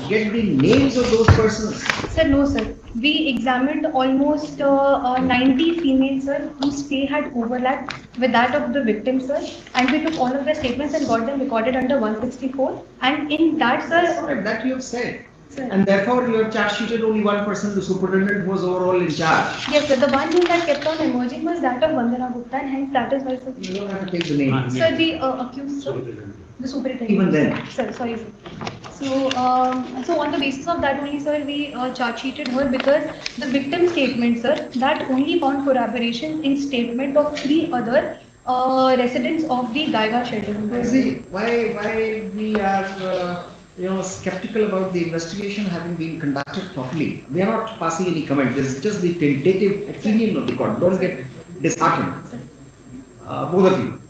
get the names of those persons? Sir, no, sir. We examined almost 90 females, sir, whose stay had overlapped with that of the victim, sir. And we took all of their statements and got them recorded under 164. And in that, sir. That you have said. Sir. And therefore, you have charge sheeted only one person, the superintendent who was overall in charge. Yes, sir. The one name that kept on emerging was that of Vandana Gupta, and hence that is why, sir. You don't have to take the name. Sir, the accused, sir. The superintendent. Even then. Sir, sorry, sir. So, so on the basis of that only, sir, we charge sheeted her because the victim statement, sir, that only found corroboration in statement of 3 other residents of the Gaiga shelter. See, why we are skeptical about the investigation having been conducted properly. We are not passing any comment. This is just the tentative opinion of the court. Don't get disheartened, both of you.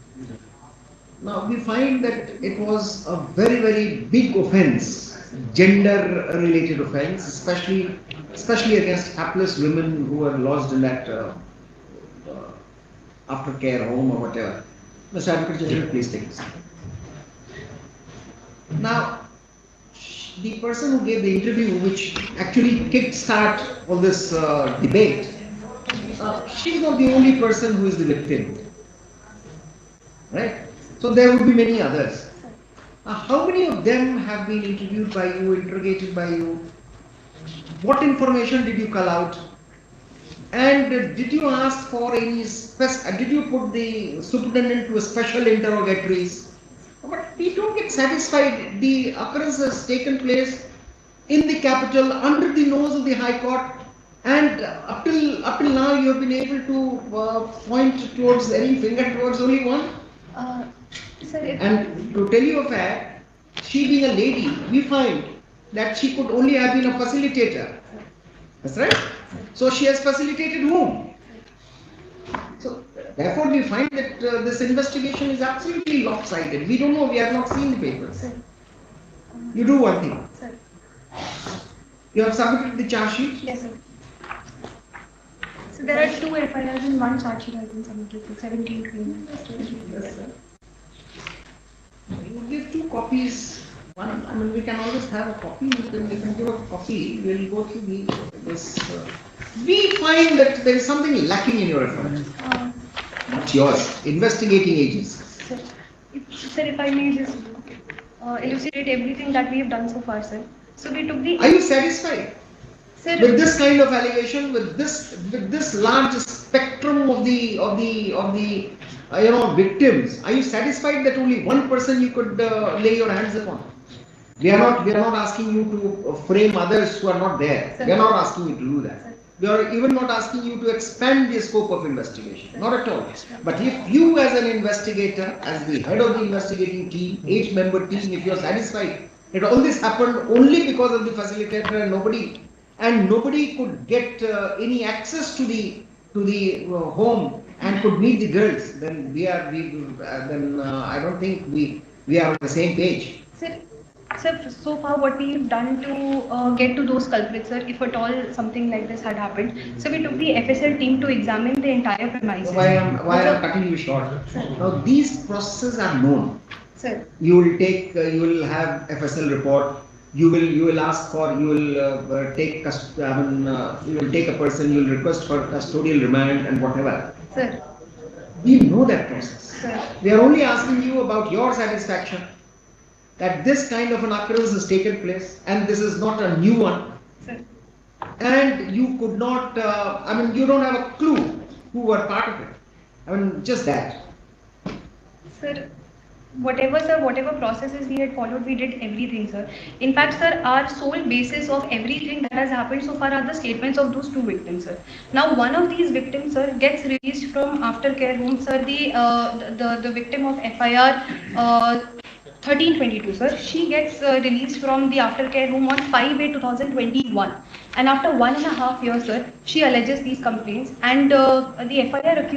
Now we find that it was a very, very big offence, gender-related offence, especially against hapless women who were lodged in that aftercare home or whatever. Mr. Advocate General, please take this. Now, the person who gave the interview, which actually kick-start all this debate, she's not the only person who is the victim, right? So there would be many others. How many of them have been interviewed by you, interrogated by you? What information did you call out? And did you ask for any did you put the superintendent to special interrogatories? But we don't get satisfied. The occurrence has taken place in the capital, under the nose of the High Court, and up till now you have been able to point towards any finger towards only one. Sir, and to tell you a fact, she being a lady, we find that she could only have been a facilitator. That's right. So she has facilitated whom? So therefore we find that this investigation is absolutely lopsided. We don't know, we have not seen the papers. Sir. You do one thing. Sir. You have submitted the charge sheet? Yes, sir. So there are 2 FIRs and 1 charge sheet has been submitted, 17 criminal. Yes, sir. You give 2 copies. One, we can always have a copy. We can give a copy. We'll go through this. We find that there is something lacking in your effort. What's yours? Investigating agencies. Sir, if I may just elucidate everything that we have done so far, sir. So we took the. Are you satisfied? Sir, with this kind of allegation, with this large spectrum of the victims, are you satisfied that only one person you could lay your hands upon? We are not asking you to frame others who are not there. Sir. We are not asking you to do that. Sir. We are even not asking you to expand the scope of investigation. Sir. Not at all. But if you as an investigator, as the head of the investigating team, 8-member team, if you are satisfied that all this happened only because of the facilitator and nobody could get any access to the home and could meet the girls, then I don't think we are on the same page. Sir, so far what we've done to get to those culprits, sir, if at all something like this had happened, so we took the FSL team to examine the entire premises. Why I'm cutting you short? Sir. Now these processes are known. Sir. You will have FSL report. You will ask for, you will take a person, you will request for custodial remand and whatever. Sir. We know that process. Sir. We are only asking you about your satisfaction that this kind of an occurrence has taken place and this is not a new one. Sir. And you could not, you don't have a clue who were part of it. Just that. Sir. Whatever processes we had followed, we did everything, sir. In fact, sir, our sole basis of everything that has happened so far are the statements of those 2 victims, sir. Now, one of these victims, sir, gets released from aftercare home, sir. The victim of FIR 1322, sir. She gets released from the aftercare home on 5/8/2021. And after 1.5 years, sir, she alleges these complaints, and the FIR of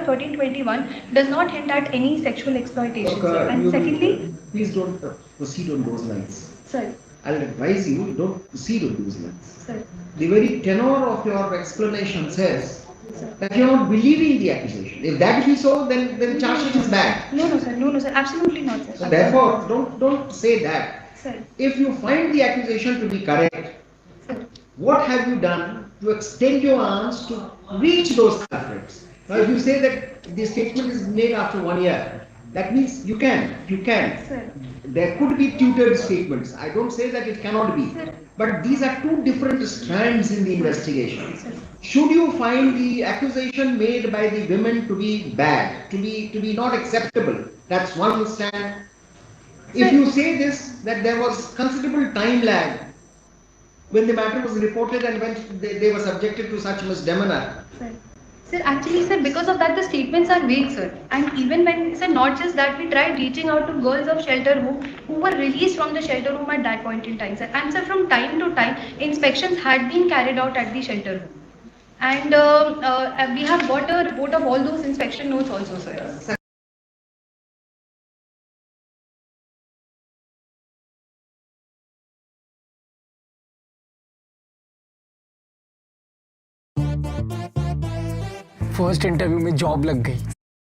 1321 does not hint at any sexual exploitation. Sir. And secondly, please don't proceed on those lines. Sir. I'll advise you, don't proceed on those lines. Sir. The very tenor of your explanation says that you are not believing the accusation. If that be so, then charge sheet is bad. No, sir, absolutely not, sir. So therefore, don't say that. Sir. If you find the accusation to be correct, Sir. what have you done to extend your arms to reach those culprits? Now, if you say that the statement is made after 1 year, that means you can. Sir. There could be tutored statements. I don't say that it cannot be. Sir. But these are two different strands in the investigation. Sir. Should you find the accusation made by the women to be bad, to be not acceptable, that's one stand. If Sir. you say this, that there was considerable time lag when the matter was reported and when they were subjected to such misdemeanor. Sir. Sir, actually, sir, because of that, the statements are vague, sir. And even when, sir, not just that, we tried reaching out to girls of shelter home who were released from the shelter home at that point in time, sir. And, sir, from time to time, inspections had been carried out at the shelter home. And we have got a report of all those inspection notes also, sir. First interview में job लग गई।